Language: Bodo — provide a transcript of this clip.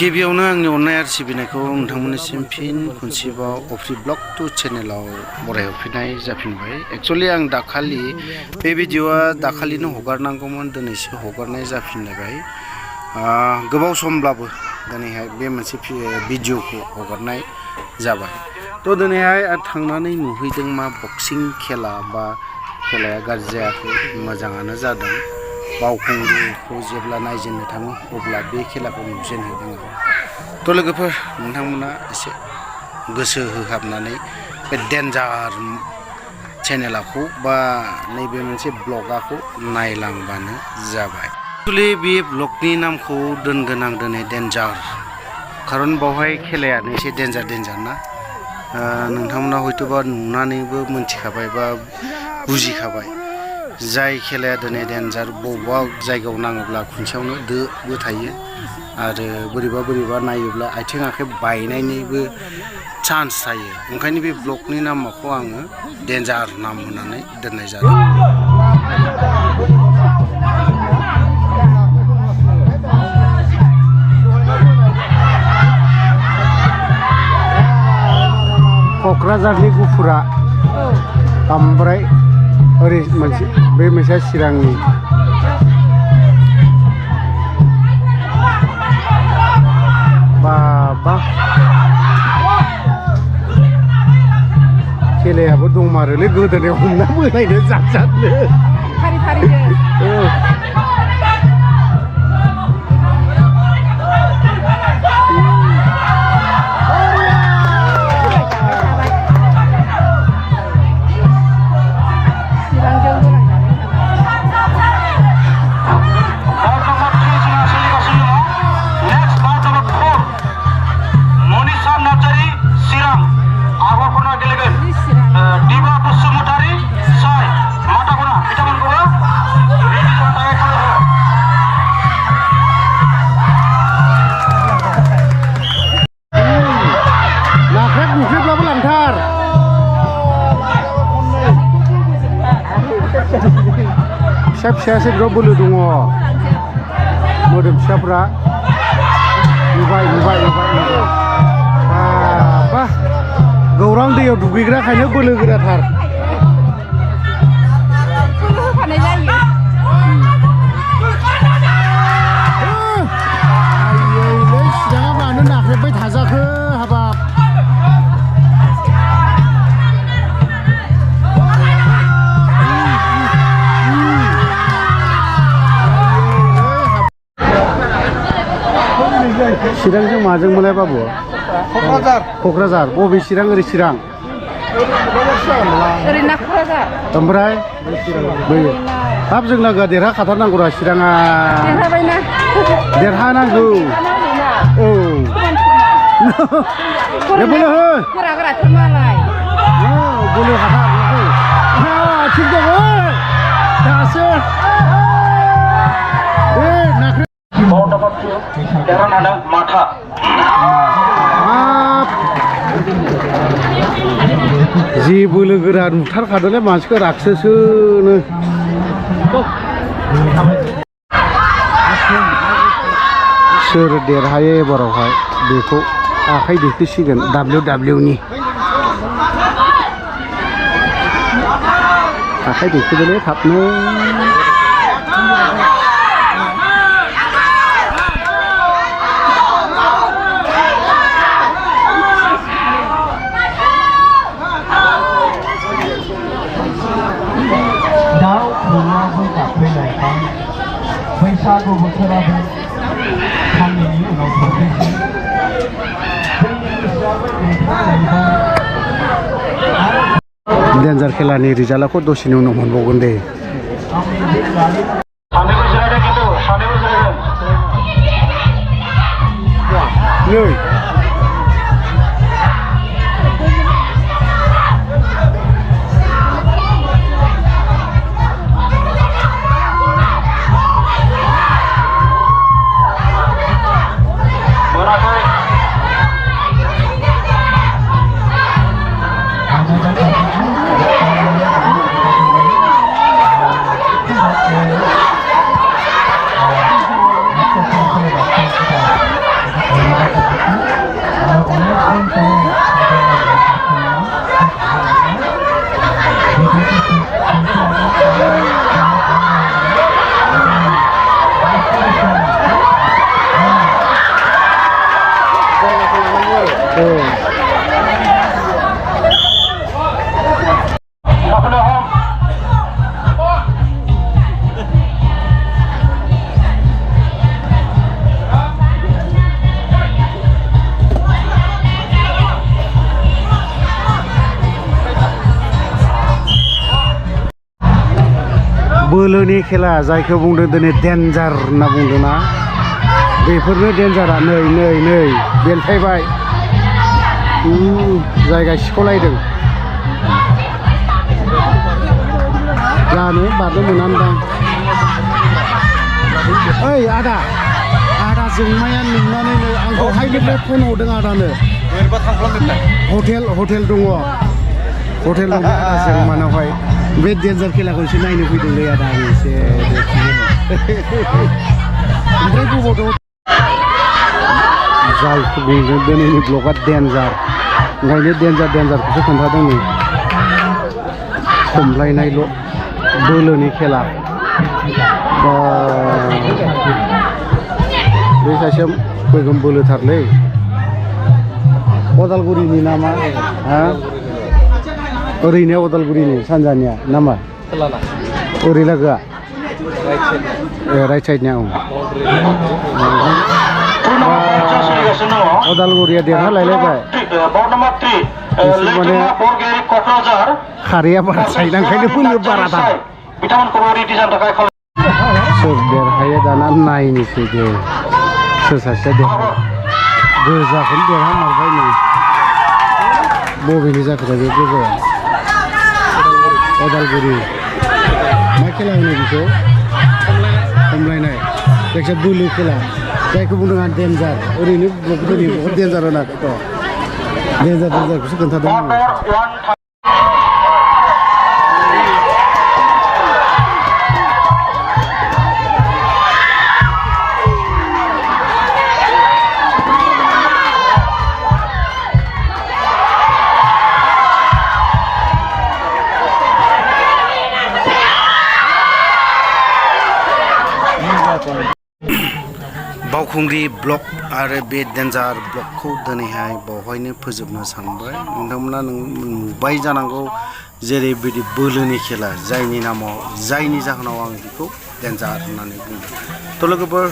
गिबियावनो आंनि अननाय आरो सिबिनायखौ नोंथांमोननिसिम फिन खनसेबाव अफ्रि ब्लग 2 चेनेलाव बरायहरफिननाय जाफिनबाय। एक्चुअली आं दाखालि बे भिडिअआ दाखालिनो हगारनांगौमोन, दिनैसो हगारनाय जाफिनलायबाय। गोबाव समब्लाबो दिनैहाय बे मोनसे भिडिअखौ हगारनाय जाबाय। थ' दिनैहाय थांनानै नुहैदों मा बक्सिं खेला बा खेलाया गाज्रि जायाखै, मोजाङानो जादों। बावखुंग्रिखौ जेब्ला नायजेननो थाङो अब्ला बे खेलाखौ नुजेनहैदों आरो। थ' लोगोफोर, नोंथांमोना एसे गोसो होहाबनानै बे डेन्जार चेनेलखौ बा नैबे मोनसे ब्लगाखौ नायलांबानो जाबाय। एक्चुअलि बे ब्लगनि नामखौ दोनगोन आं दिनै डेन्जार, खारन बावहाय खेलायानो एसे डेन्जार ना। नोंथांमोना हयथ'बा नुनानैबो मोनथिखाबाय बा बुजिखाबाय। जाय खेलाया दिनै डेन्जार, बबेबा जायगायाव नाङोब्ला खुन्थियावनो दोबो थायो आरो बोरैबा नायोब्ला आथिं आखाइ बायनायनिबो चान्स थायो। ओंखायनो बे ब्लगनि नामखौ आङो डेन्जार नाम होनानै दोननाय जादों। क'क्राझारनि गुफुरा ओमफ्राय ओरै मोनसे बे मोनसे चिरांनि। बाबा खेलायाबो दंमारोलै, गोदोनायाव हमना बोलायनो जाथनो फारि फिसा ग्राब बोलो दङ, मोदोम फिसाफ्रा नुबाय। बा गौरां दैयाव दुगैग्राखायनो बोलो गोराथार। सिगाङा मानो नाख्रेबबाय थाजाखो हाबाब। चिरांजों माजों मोनलाय बाबु? क'क्राझार। बबे चिरां? ओरै चिरां ओरैना क'क्राझार। ओमफ्राय बैयो हाब जों लागोआ देरहाखाथारनांगौ रा चिराङा। देरहानांगौ। औ बोलो हो, गोराथार मालाय। बोलो हाथार थिग दङ दासो। जि बोलो गोरा नुथारखादोंलै मानसिखौ, राक्षसोनो। सोर देरहायो एबारावहाय बेखौ आखाइ दैखोसिगोन WWनि। आखाइ दैखोदोलै थाबनो। बैसागु बोथोराबो साननैनि उनाव सफैसै। डेन्जार खेलानि रिजाल्टखौ दसेनि उनाव मोनबावगोन दे। नै बोलोनि खेला जायखौ बुंदों दिनै डेन्जार होनना बुंदोंना बेफोरनो डेन्जारा नै बेलथायबाय जायगा सिख'लायदों जानो बारनो मोनानदां ओइ आदा जोंमाया नुनानै आंखौ हायनिफ्राय फन हरदों आदानो हटेल दङ जोंमानावहाय बे डेन्जार खेलाखौ एसे नायनो फैदोंलै आदा आं एसे ओमफ्राय बबाव दं जायखौ बुंदों दिनैनि ब्लगआ डेन्जार ओंखायनो डेन्जारखौसो खोन्थादों नै खमलायनायल' बोलोनि खेला बे सासे फैगोन बोलोथारलै अदालगुरिनि नामा ओरैनो अदालगुरिनि सानजानिया नामा ओरै लागोआ राइट साइडनिया अदालगुरिया देरहालायलायबाय माने खारैया बारा जायो ओंखायनो बोलो बारा दां सोर देरहायो दाना नायनोसै दे सोर सासेया देरहायो गोजाखौनो देरहामारबाय नै बबेनि जाखो बे गोजाया अदालगुरि मा खेला होनो बेखौ खमलायनाय जायखिया बोलो खेला जायखौ बुंदों आं डेन्जार ओरैनो दिनै बहुत डेन्जार होनाखैथ' डेन्जारखौसो खोन्थादों आङो बावखुंग्रि ब्लक आरो बे डेन्जार ब्लकखौ दिनैहाय बावहायनो फोजोबनो सानबाय नोंथांमोना नुबाय जानांगौ जेरैबायदि बोलोनि खेला जायनि जाहोनाव आं बेखौ डेन्जार होननानै बुंदों थ' लोगोफोर